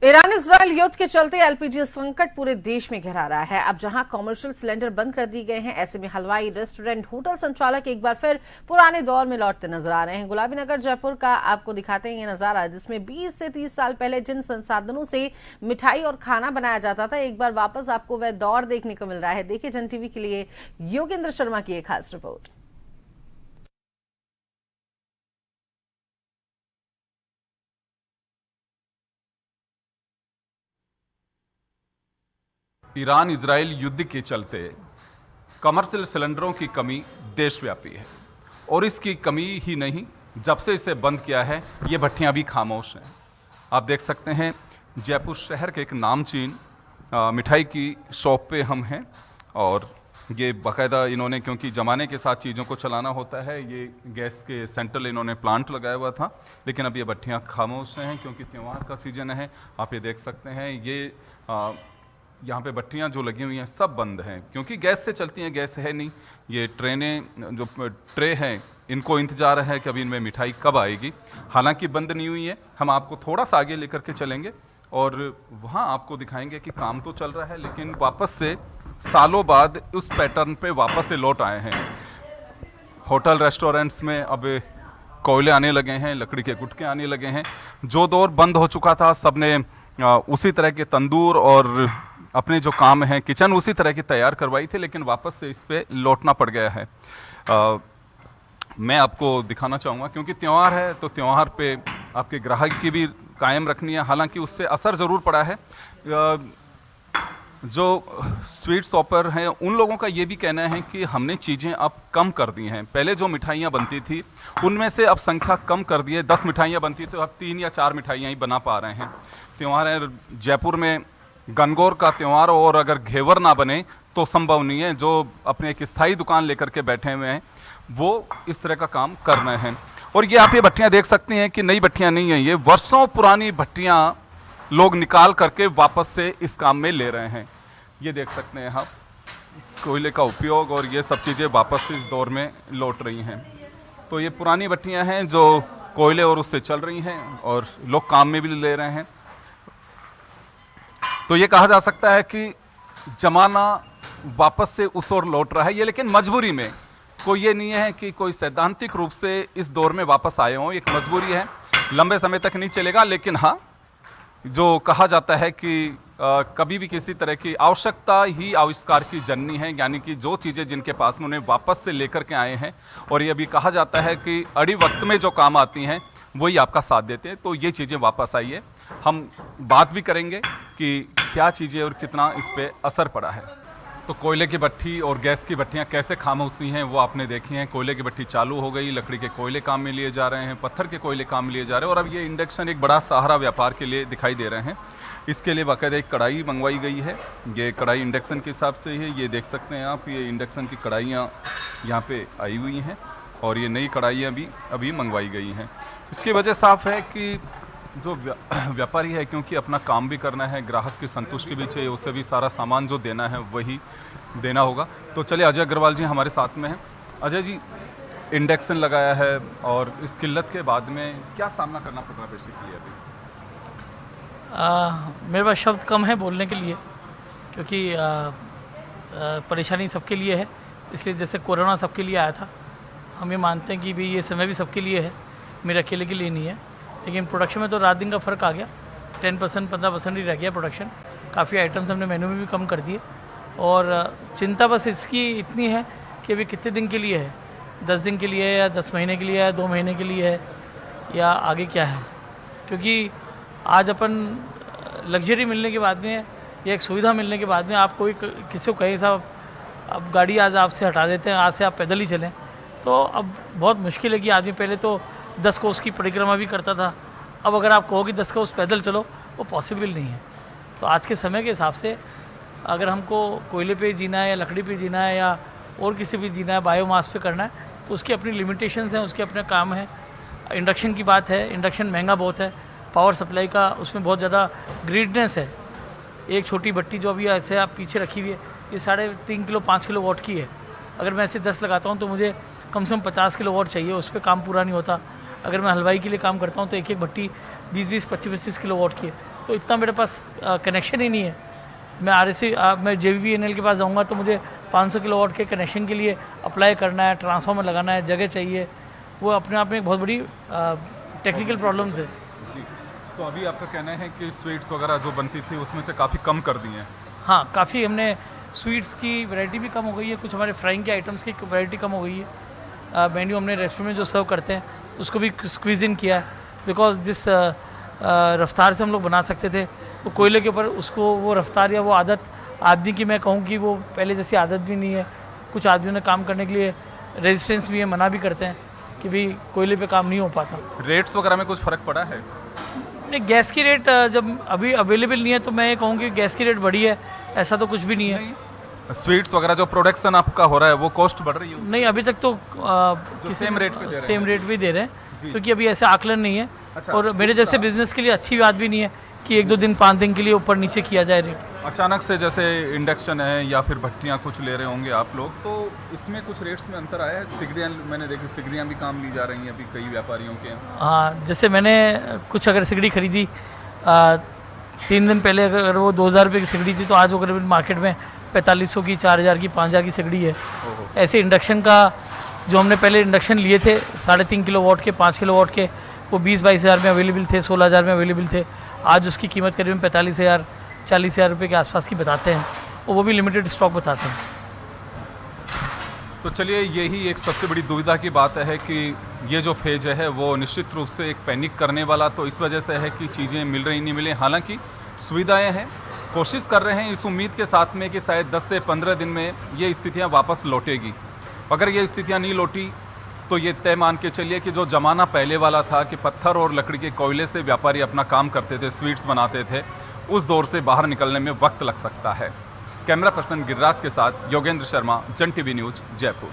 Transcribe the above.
Iran Israel युद्ध के चलते एलपीजी संकट पूरे देश में गहरा रहा है। अब जहां कमर्शियल सिलेंडर बंद कर दिए गए हैं, ऐसे में हलवाई, रेस्टोरेंट, होटल संचालक एक बार फिर पुराने दौर में लौटते नजर आ रहे हैं। गुलाबी नगर जयपुर का आपको दिखाते हैं ये नजारा, जिसमें 20 से 30 साल पहले जिन संसाधनों से मिठाई और खाना बनाया जाता था, एक बार वापस आपको वह दौर देखने को मिल रहा है। देखिए जन टीवी के लिए योगेंद्र शर्मा की एक खास रिपोर्ट। ईरान इजरायल युद्ध के चलते कमर्शियल सिलेंडरों की कमी देशव्यापी है और इसकी कमी ही नहीं, जब से इसे बंद किया है ये भट्टियां भी खामोश हैं। आप देख सकते हैं जयपुर शहर के एक नामचीन मिठाई की शॉप पे हम हैं और ये बाकायदा इन्होंने, क्योंकि ज़माने के साथ चीज़ों को चलाना होता है, ये गैस के सेंट्रल इन्होंने प्लांट लगाया हुआ था, लेकिन अब ये भट्टियां खामोश हैं क्योंकि त्यौहार का सीजन है। आप ये देख सकते हैं ये यहाँ पे भट्टियाँ जो लगी हुई हैं सब बंद हैं क्योंकि गैस से चलती हैं, गैस है नहीं। ये ट्रेनें जो ट्रे हैं इनको इंतज़ार है कि अभी इनमें मिठाई कब आएगी। हालांकि बंद नहीं हुई है। हम आपको थोड़ा सा आगे लेकर के चलेंगे और वहाँ आपको दिखाएंगे कि काम तो चल रहा है, लेकिन वापस से सालों बाद उस पैटर्न पे वापस से लौट आए हैं। होटल रेस्टोरेंट्स में अब कोयले आने लगे हैं, लकड़ी के गुटके आने लगे हैं। जो दौर बंद हो चुका था, सबने उसी तरह के तंदूर और अपने जो काम हैं किचन उसी तरह की तैयार करवाई थी, लेकिन वापस से इस पे लौटना पड़ गया है। मैं आपको दिखाना चाहूँगा क्योंकि त्यौहार है तो त्यौहार पे आपके ग्राहक की भी कायम रखनी है। हालांकि उससे असर ज़रूर पड़ा है। जो स्वीट शॉपर हैं उन लोगों का ये भी कहना है कि हमने चीज़ें अब कम कर दी हैं। पहले जो मिठाइयाँ बनती थी उनमें से अब संख्या कम कर दी है। 10 मिठाइयाँ बनती तो अब 3 या 4 मिठाइयाँ ही बना पा रहे हैं। त्यौहार है जयपुर में गणगौर का त्यौहार, और अगर घेवर ना बने तो संभव नहीं है। जो अपने एक स्थायी दुकान लेकर के बैठे हुए हैं वो इस तरह का काम कर रहे हैं। और ये आप ये भट्टियाँ देख सकते हैं कि नई भट्टियाँ नहीं हैं, ये वर्षों पुरानी भट्टियाँ लोग निकाल करके वापस से इस काम में ले रहे हैं। ये देख सकते हैं आप कोयले का उपयोग और ये सब चीज़ें वापस इस दौर में लौट रही हैं। तो ये पुरानी भट्टियाँ हैं जो कोयले और उससे चल रही हैं और लोग काम में भी ले रहे हैं। तो ये कहा जा सकता है कि जमाना वापस से उस ओर लौट रहा है ये, लेकिन मजबूरी में। कोई ये नहीं है कि कोई सैद्धांतिक रूप से इस दौर में वापस आए हों, एक मजबूरी है, लंबे समय तक नहीं चलेगा। लेकिन हाँ, जो कहा जाता है कि कभी भी किसी तरह की आवश्यकता ही आविष्कार की जननी है, यानी कि जो चीज़ें जिनके पास में उन्हें वापस से लेकर के आए हैं। और ये भी कहा जाता है कि अड़ी वक्त में जो काम आती हैं वही आपका साथ देते हैं। तो ये चीज़ें वापस आई है। हम बात भी करेंगे कि क्या चीज़ें और कितना इस पे असर पड़ा है। तो कोयले की भट्टी और गैस की भट्टियाँ कैसे खामोश हुई हैं वो आपने देखी हैं। कोयले की भट्टी चालू हो गई, लकड़ी के कोयले काम में लिए जा रहे हैं, पत्थर के कोयले काम में लिए जा रहे हैं, और अब ये इंडक्शन एक बड़ा सहारा व्यापार के लिए दिखाई दे रहे हैं। इसके लिए बाकायदा एक कढ़ाई मंगवाई गई है। ये कढ़ाई इंडक्शन के हिसाब से है। ये देख सकते हैं आप, ये इंडक्शन की कढ़ाइयाँ यहाँ पे आई हुई हैं और ये नई कढ़ाइयाँ भी अभी मंगवाई गई हैं। इसकी वजह साफ है कि जो व्यापारी है, क्योंकि अपना काम भी करना है, ग्राहक की संतुष्टि भी चाहिए, उसे भी सारा सामान जो देना है वही देना होगा। तो चलिए, अजय अग्रवाल जी हमारे साथ में हैं। अजय जी, इंडक्शन लगाया है और इस किल्लत के बाद में क्या सामना करना पड़ रहा है बेसिकली अभी? मेरे पास शब्द कम है बोलने के लिए, क्योंकि परेशानी सबके लिए है। इसलिए जैसे कोरोना सबके लिए आया था, हम ये मानते हैं कि भाई ये समय भी सबके लिए है, मेरे अकेले के लिए नहीं है। लेकिन प्रोडक्शन में तो रात दिन का फ़र्क आ गया, 10% 15% ही रह गया प्रोडक्शन। काफ़ी आइटम्स हमने मेनू में भी कम कर दिए। और चिंता बस इसकी इतनी है कि अभी कितने दिन के लिए है, 10 दिन के लिए है या 10 महीने के लिए है, 2 महीने के लिए है, या आगे क्या है। क्योंकि आज अपन लग्जरी मिलने के बाद में या एक सुविधा मिलने के बाद में आप कोई किसी को कहे साहब अब गाड़ी आज आपसे हटा देते हैं, आज से आप पैदल ही चलें, तो अब बहुत मुश्किल है कि आदमी पहले तो 10 कोस की परिक्रमा भी करता था। अब अगर आप कहो कि 10 कोस पैदल चलो, वो पॉसिबल नहीं है। तो आज के समय के हिसाब से अगर हमको कोयले पे जीना है या लकड़ी पे जीना है या और किसी भी जीना है, बायोमास पे करना है, तो उसकी अपनी लिमिटेशंस हैं, उसके अपने काम हैं। इंडक्शन की बात है, इंडक्शन महंगा बहुत है। पावर सप्लाई का उसमें बहुत ज़्यादा ग्रीडनेस है। एक छोटी भट्टी जो अभी ऐसे आप पीछे रखी हुई है, ये 3.5 किलो 5 किलो वाट की है। अगर मैं ऐसे 10 लगाता हूँ तो मुझे कम से कम 50 किलो वाट चाहिए, उस पर काम पूरा नहीं होता। अगर मैं हलवाई के लिए काम करता हूँ तो एक एक भट्टी 20-20, 25-25 किलो वाट की है। तो इतना मेरे पास कनेक्शन ही नहीं है। मैं JVVNL के पास जाऊंगा तो मुझे 500 किलोवाट के कनेक्शन के लिए अप्लाई करना है, ट्रांसफार्मर लगाना है, जगह चाहिए। वो अपने आप में एक बहुत बड़ी टेक्निकल प्रॉब्लम्स है। जी, तो अभी आपका कहना है कि स्वीट्स वगैरह जो बनती थी उसमें से काफ़ी कम कर दी हैं। हाँ, काफ़ी हमने स्वीट्स की वैरायटी भी कम हो गई है, कुछ हमारे फ्राइंग के आइटम्स की वैरायटी कम हो गई है। मेन्यू हमने रेस्टोरेंट में जो सर्व करते हैं उसको भी स्क्वीज़ इन किया है, बिकॉज जिस रफ्तार से हम लोग बना सकते थे वो कोयले के ऊपर उसको वो रफ्तार या वो आदत आदमी की मैं कहूँ कि वो पहले जैसी आदत भी नहीं है। कुछ आदमियों ने काम करने के लिए रेजिस्टेंस भी है, मना भी करते हैं कि भाई कोयले पे काम नहीं हो पाता। रेट्स वगैरह में कुछ फ़र्क पड़ा है? नहीं, गैस की रेट जब अभी अवेलेबल नहीं है तो मैं ये कहूँ कि गैस की रेट बढ़ी है, ऐसा तो कुछ भी नहीं है। स्वीट्स वगैरह जो प्रोडक्शन आपका हो रहा है वो कॉस्ट बढ़ रही है? नहीं, अभी तक तो सेम रेट पे दे रहे हैं? सेम रेट भी दे रहे हैं, क्योंकि अभी ऐसा आकलन नहीं है। अच्छा, और मेरे जैसे बिजनेस के लिए अच्छी बात भी नहीं है कि 1-2 दिन 5 दिन के लिए ऊपर नीचे किया जाए रेट। अचानक से जैसे इंडक्शन है या फिर भट्टियाँ कुछ ले रहे होंगे आप लोग, तो इसमें कुछ रेट्स में अंतर आया है? सिगड़ियाँ मैंने देखी, सिगड़ियाँ भी काम ली जा रही हैं अभी कई व्यापारियों के। हाँ, जैसे मैंने कुछ अगर सिगड़ी खरीदी 3 दिन पहले, अगर वो 2000 रुपये की सिगड़ी थी तो आज वो करीब मार्केट में 4500 की, 4000 की, 5000 की सिगड़ी है। ऐसे इंडक्शन का जो हमने पहले इंडक्शन लिए थे 3.5 किलोवाट के, 5 किलोवाट के, वो 20-22 हज़ार में अवेलेबल थे, 16,000 में अवेलेबल थे। आज उसकी कीमत करीबन 45,000, 40,000 रुपये के आसपास की बताते हैं, और वो भी लिमिटेड स्टॉक बताते हैं। तो चलिए, यही एक सबसे बड़ी दुविधा की बात है कि ये जो फेज है वो निश्चित रूप से एक पैनिक करने वाला तो इस वजह से है कि चीज़ें मिल रही नहीं मिले। हालांकि सुविधाएं हैं, कोशिश कर रहे हैं इस उम्मीद के साथ में कि शायद 10 से 15 दिन में ये स्थितियां वापस लौटेगी। अगर ये स्थितियां नहीं लौटी तो ये तय मान के चलिए कि जो ज़माना पहले वाला था कि पत्थर और लकड़ी के कोयले से व्यापारी अपना काम करते थे, स्वीट्स बनाते थे, उस दौर से बाहर निकलने में वक्त लग सकता है। कैमरा पर्सन गिरिराज के साथ योगेंद्र शर्मा, जन टीवी न्यूज़, जयपुर।